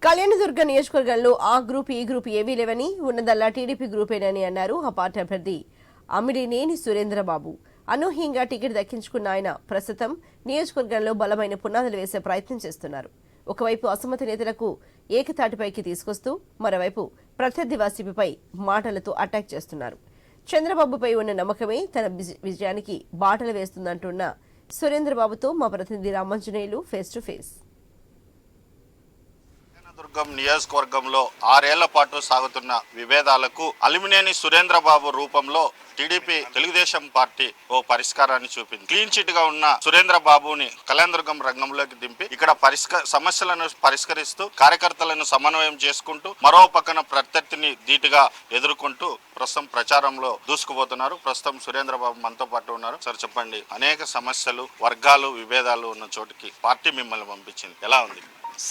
కళ్యాణదుర్గ నియోజకవర్గంలో ఆ గ్రూప్ ఈ గ్రూప్ ఏవీ లేవని ఉన్నదల్లా టీడీపీ గ్రూపేనని అన్నారు ఆ పార్టీ అభ్యర్థి అమ్మిడినేని సురేంద్రబాబు. అనూహ్యంగా టికెట్ దక్కించుకున్న ఆయన ప్రస్తుతం నియోజకవర్గంలో బలమైన పునాదులు వేసే ప్రయత్నం చేస్తున్నారు. ఒకవైపు అసమ్మతి నేతలకు ఏకతాటిపైకి తీసుకొస్తూ మరోవైపు ప్రత్యర్థి వైసీపీపై మాటలతో అటాక్ చేస్తున్నారు. చంద్రబాబుపై ఉన్న నమ్మకమే తన విజయానికి బాటలు వేస్తుందంటున్న సురేంద్రబాబుతో మా ప్రతినిధి రామాంజనేయులు ఫేస్ టు ఫేస్. దుర్గం నియోజకవర్గంలో 6 ఏళ్ల పాటు సాగుతున్న విభేదాలకు అలిమినేని సురేంద్రబాబు రూపంలో టీడీపీ తెలుగుదేశం పార్టీ ఓ పరిష్కారాన్ని చూపింది. క్లీన్ చిట్ గా ఉన్న సురేంద్రబాబుని కళ్యాణదుర్గం రంగంలోకి దింపి ఇక్కడ సమస్యలను పరిష్కరిస్తూ కార్యకర్తలను సమన్వయం చేసుకుంటూ మరో పక్కన ప్రత్యర్థిని ధీటుగా ఎదుర్కొంటూ ప్రస్తుతం ప్రచారంలో దూసుకుపోతున్నారు. ప్రస్తుతం సురేంద్రబాబు మనతో పాటు ఉన్నారు. సార్ చెప్పండి, అనేక సమస్యలు వర్గాలు విభేదాలు ఉన్న చోటికి పార్టీ మిమ్మల్ని పంపించింది, ఎలా ఉంది?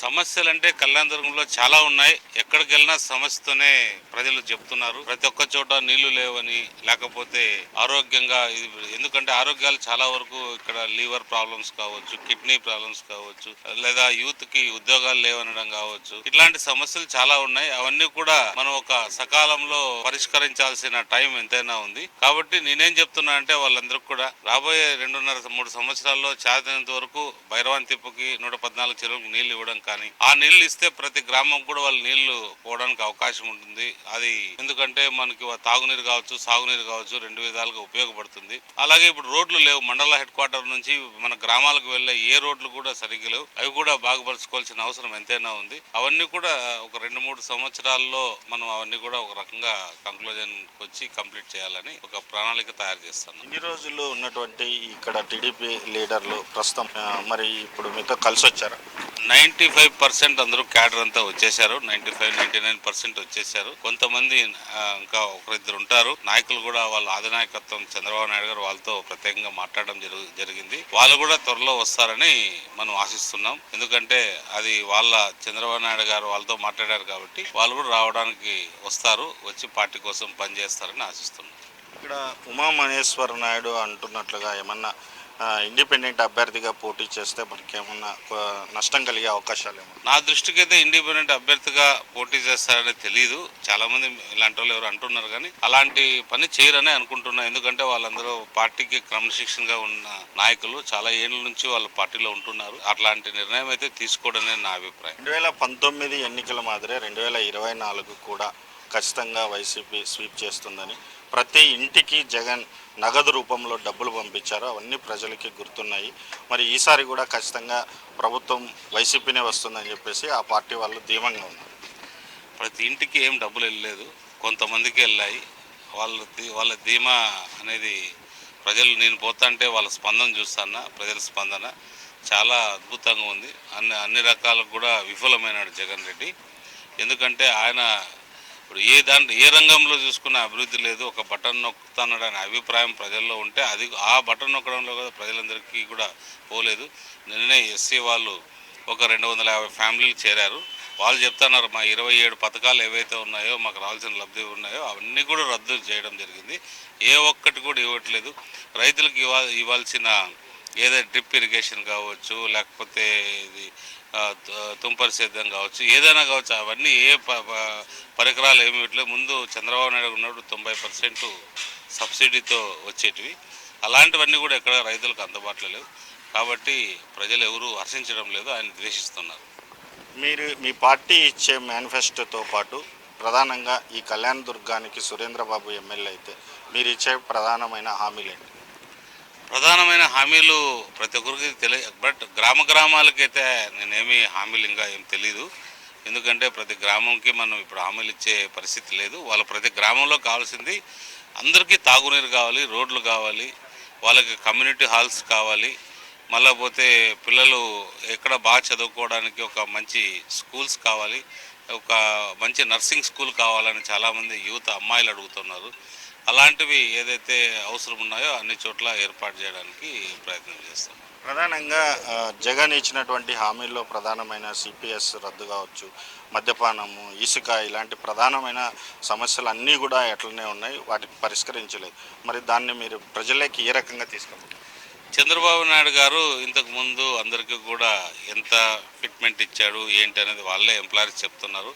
సమస్యలు అంటే కళ్యాణదుర్గంలో చాలా ఉన్నాయి. ఎక్కడికి వెళ్ళినా సమస్యతోనే ప్రజలు చెప్తున్నారు. ప్రతి ఒక్క చోట నీళ్లు లేవని, లేకపోతే ఆరోగ్యంగా, ఎందుకంటే ఆరోగ్యాలు చాలా వరకు ఇక్కడ లివర్ ప్రాబ్లమ్స్ కావచ్చు, కిడ్నీ ప్రాబ్లమ్స్ కావచ్చు, లేదా యూత్ కి ఉద్యోగాలు లేవనడం కావచ్చు, ఇట్లాంటి సమస్యలు చాలా ఉన్నాయి. అవన్నీ కూడా మనం ఒక సకాలంలో పరిష్కరించాల్సిన టైం ఎంతైనా ఉంది. కాబట్టి నేనేం చెప్తున్నా అంటే వాళ్ళందరికీ కూడా రాబోయే 2.5-3 సంవత్సరాల్లో చేతనంత వరకు భైరవాన్ తిప్పకి 114 చెరువులకు నీళ్లు ఇవ్వడం కానీ, ఆ నీళ్లు ఇస్తే ప్రతి గ్రామం కూడా వాళ్ళు నీళ్లు పోవడానికి అవకాశం ఉంటుంది. అది ఎందుకంటే మనకి తాగునీరు కావచ్చు, సాగునీరు కావచ్చు, 2 విధాలుగా ఉపయోగపడుతుంది. అలాగే ఇప్పుడు రోడ్లు లేవు. మండల హెడ్ క్వార్టర్ నుంచి మన గ్రామాలకు వెళ్లే ఏ రోడ్లు కూడా సరిగ్గా లేవు. అవి కూడా బాగుపరచుకోవాల్సిన అవసరం ఎంతైనా ఉంది. అవన్నీ కూడా ఒక 2-3 సంవత్సరాల్లో మనం అవన్నీ కూడా ఒక రకంగా కంక్లూజన్ వచ్చి కంప్లీట్ చేయాలని ఒక ప్రణాళిక తయారు చేస్తాను. ఇన్ని రోజులు ఉన్నటువంటి ఇక్కడ టీడీపీ లీడర్లు ప్రస్తుతం మరి ఇప్పుడు మీతో కలిసి వచ్చారా? 95% అందరూ క్యాడర్ అంతా వచ్చేసారు. 95-99% వచ్చేసారు. కొంతమంది ఇంకా ఒకరిద్దరు ఉంటారు నాయకులు కూడా. వాళ్ళ అధినాయకత్వం చంద్రబాబు నాయుడు గారు వాళ్ళతో ప్రత్యేకంగా మాట్లాడడం జరిగింది. వాళ్ళు కూడా త్వరలో వస్తారని మనం ఆశిస్తున్నాం. ఎందుకంటే అది వాళ్ళ చంద్రబాబు నాయుడు గారు వాళ్ళతో మాట్లాడారు కాబట్టి వాళ్ళు కూడా రావడానికి వస్తారు, వచ్చి పార్టీ కోసం పనిచేస్తారని ఆశిస్తున్నాం. ఇక్కడ ఉమామహేశ్వర నాయుడు అంటున్నట్లుగా ఏమన్నా ఇండిపెండెంట్ అభ్యర్థిగా పోటీ చేస్తే మనకి ఏమన్నా నష్టం కలిగే అవకాశాలు ఏమన్నా? నా దృష్టికి అయితే ఇండిపెండెంట్ అభ్యర్థిగా పోటీ చేస్తారని తెలియదు. చాలా మంది ఇలాంటి వాళ్ళు ఎవరు అంటున్నారు, కానీ అలాంటి పని చేయరని అనుకుంటున్నా. ఎందుకంటే వాళ్ళందరూ పార్టీకి క్రమశిక్షణగా ఉన్న నాయకులు, చాలా ఏళ్ళ నుంచి వాళ్ళ పార్టీలో ఉంటున్నారు. అట్లాంటి నిర్ణయం అయితే తీసుకోవడమే నా అభిప్రాయం. 2019 ఎన్నికల మాదిరే 2024 కూడా ఖచ్చితంగా వైసీపీ స్వీప్ చేస్తుందని, ప్రతి ఇంటికి జగన్ నగదు రూపంలో డబ్బులు పంపించారు. అవన్నీ ప్రజలకి గుర్తున్నాయి. మరి ఈసారి కూడా ఖచ్చితంగా ప్రభుత్వం వైసీపీనే వస్తుందని చెప్పేసి ఆ పార్టీ వాళ్ళు ధీమంగా ఉన్నారు. ప్రతి ఇంటికి ఏం డబ్బులు వెళ్ళలేదు, కొంతమందికి వెళ్ళాయి. వాళ్ళ ధీమా అనేది ప్రజలు, నేను పోతాంటే వాళ్ళ స్పందన చూస్తాను. ప్రజల స్పందన చాలా అద్భుతంగా ఉంది. అన్ని రకాలకు కూడా విఫలమైనాడు జగన్ రెడ్డి. ఎందుకంటే ఆయన ఇప్పుడు ఏ రంగంలో చూసుకున్న అభివృద్ధి లేదు. ఒక బటన్ నొక్కుతానడనే అభిప్రాయం ప్రజల్లో ఉంటే అది ఆ బటన్ నొక్కడంలో కూడా ప్రజలందరికీ కూడా పోలేదు. నిన్ననే ఎస్సీ వాళ్ళు ఒక 250 ఫ్యామిలీలు చేరారు. వాళ్ళు చెప్తున్నారు, మా 27 పథకాలు ఏవైతే ఉన్నాయో, మాకు రావాల్సిన లబ్ధి ఉన్నాయో అవన్నీ కూడా రద్దు చేయడం జరిగింది. ఏ ఒక్కటి కూడా ఇవ్వట్లేదు. రైతులకు ఇవ్వాల్సిన ఏదైనా డ్రిప్ ఇరిగేషన్ కావచ్చు, లేకపోతే ఇది తుంపరి సేద్యం కావచ్చు, ఏదైనా కావచ్చు, అవన్నీ ఏ పరికరాలు ఏమి ఇవ్వట్లేదు. ముందు చంద్రబాబు నాయుడు ఉన్నప్పుడు 90% సబ్సిడీతో వచ్చేటివి. అలాంటివన్నీ కూడా ఎక్కడ రైతులకు అందుబాటులో లేవు. కాబట్టి ప్రజలు ఎవరు హర్షించడం లేదు, ఆయన ద్వేషిస్తున్నారు. మీ పార్టీ ఇచ్చే మేనిఫెస్టోతో పాటు ప్రధానంగా ఈ కళ్యాణదుర్గానికి సురేంద్రబాబు ఎమ్మెల్యే అయితే మీరు ఇచ్చే ప్రధానమైన హామీలు ఏంటి? ప్రధానమైన హామీలు ప్రతి ఒక్కరికి తెలియదు. బట్ గ్రామాలకైతే నేనేమి హామీలు ఇంకా ఏం తెలీదు. ఎందుకంటే ప్రతి గ్రామంకి మనం ఇప్పుడు హామీలు ఇచ్చే పరిస్థితి లేదు. వాళ్ళ ప్రతి గ్రామంలో కావాల్సింది అందరికీ తాగునీరు కావాలి, రోడ్లు కావాలి, వాళ్ళకి కమ్యూనిటీ హాల్స్ కావాలి. మళ్ళీ పోతే పిల్లలు ఎక్కడ బాగా చదువుకోవడానికి ఒక మంచి స్కూల్స్ కావాలి, ఒక మంచి నర్సింగ్ స్కూల్ కావాలని చాలామంది యువత అమ్మాయిలు అడుగుతున్నారు. అలాంటివి ఏదైతే అవసరం ఉన్నాయో అన్ని చోట్ల ఏర్పాటు చేయడానికి ప్రయత్నం చేస్తాం. ప్రధానంగా జగన్ ఇచ్చినటువంటి హామీల్లో ప్రధానమైన సిపిఎస్ రద్దు కావచ్చు, మద్యపానము, ఇసుక, ఇలాంటి ప్రధానమైన సమస్యలు అన్నీ కూడా ఎట్లనే ఉన్నాయి, వాటికి పరిష్కరించలేదు. మరి దాన్ని మీరు ప్రజలకి ఏ రకంగా తీసుకుంటారు? చంద్రబాబు నాయుడు గారు ఇంతకు ముందు అందరికీ కూడా ఎంత ఫిట్మెంట్ ఇచ్చాడు ఏంటి అనేది వాళ్ళే ఎంప్లాయీస్ చెప్తున్నారు.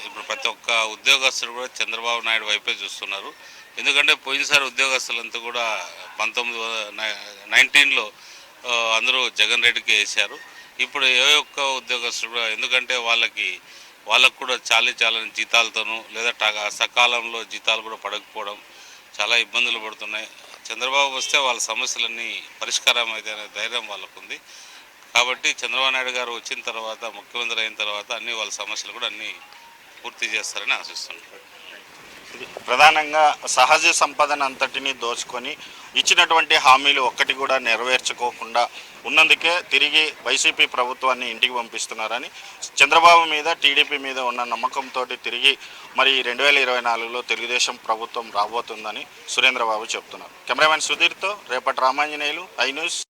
ఇప్పుడు ప్రతి ఒక్క ఉద్యోగస్తులు కూడా చంద్రబాబు నాయుడు వైపే చూస్తున్నారు. ఎందుకంటే పోయినసారి ఉద్యోగస్తులంతా కూడా 1919లో అందరూ జగన్ రెడ్డికి వేశారు. ఇప్పుడు ఏ ఒక్క ఉద్యోగస్తులు కూడా, ఎందుకంటే వాళ్ళకు కూడా చాలని జీతాలతోనూ లేదా సకాలంలో జీతాలు కూడా పడకపోవడం చాలా ఇబ్బందులు పడుతున్నాయి. చంద్రబాబు వస్తే వాళ్ళ సమస్యలన్నీ పరిష్కారం అయితే అనే ధైర్యం వాళ్ళకు ఉంది. కాబట్టి చంద్రబాబు నాయుడు గారు వచ్చిన తర్వాత, ముఖ్యమంత్రి అయిన తర్వాత అన్ని వాళ్ళ సమస్యలు కూడా అన్నీ పూర్తి చేస్తారని ఆశిస్తున్నాను. ప్రధానంగా సహజ సంపదను అంతటినీ దోచుకొని ఇచ్చినటువంటి హామీలు ఒక్కటి కూడా నెరవేర్చుకోకుండా ఉన్నందుకే తిరిగి వైసీపీ ప్రభుత్వాన్ని ఇంటికి పంపిస్తున్నారని, చంద్రబాబు మీద టీడీపీ మీద ఉన్న నమ్మకంతో తిరిగి మరి 2024లో తెలుగుదేశం ప్రభుత్వం రాబోతుందని సురేంద్రబాబు చెప్తున్నారు. కెమెరామెన్ సుధీర్తో రేపటి రామాంజనేయులు, ఐ న్యూస్.